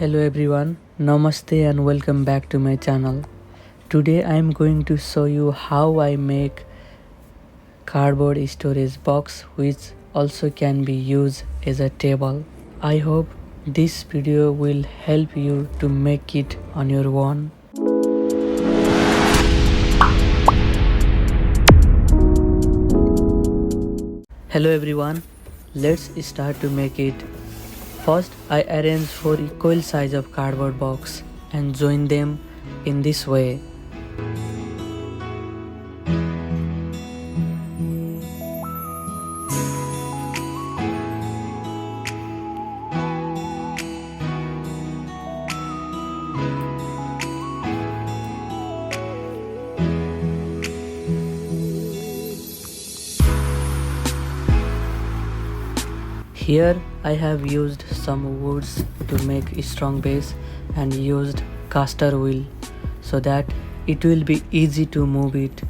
Hello everyone, Namaste and welcome back to my channel. Today I am going to show you how I make cardboard storage box which also can be used as a table. I hope this video will help you to make it on your own. Hello everyone, let's start to make it. First, I arrange 4 equal size of cardboard box and join them in this way. Here I have used some woods to make a strong base and used caster wheel so that it will be easy to move it.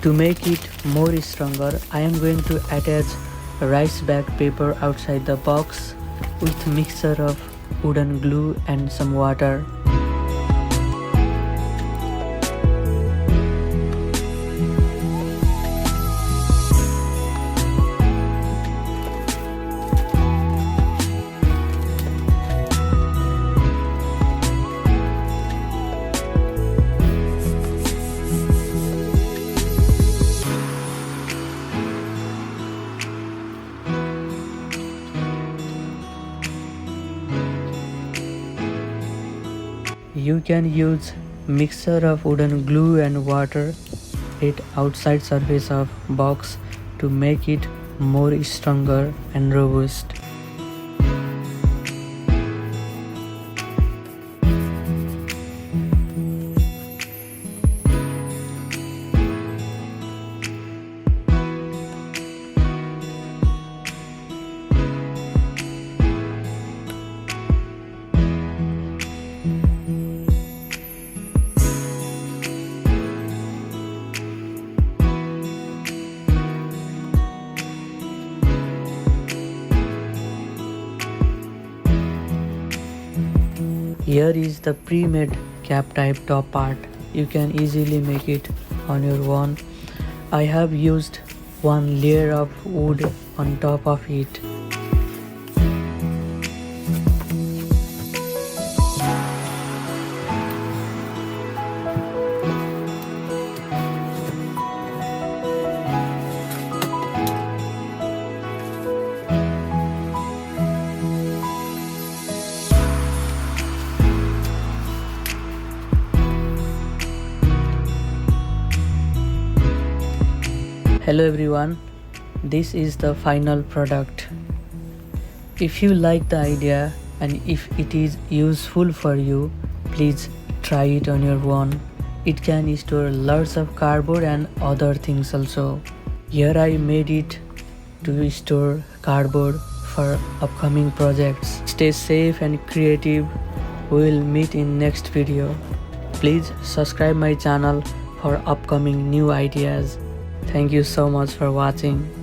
To make it more stronger, I am going to attach rice bag paper outside the box with mixture of wooden glue and some water. You can use mixture of wooden glue and water at outside surface of box to make it more stronger and robust. Here is the pre-made cap type top part. You can easily make it on your own. I have used one layer of wood on top of it. Hello everyone, this is the final product. If you like the idea and if it is useful for you, please try it on your own. It can store lots of cardboard and other things also. Here I made it to store cardboard for upcoming projects. Stay safe and creative. We will meet in next video. Please subscribe my channel for upcoming new ideas. Thank you so much for watching.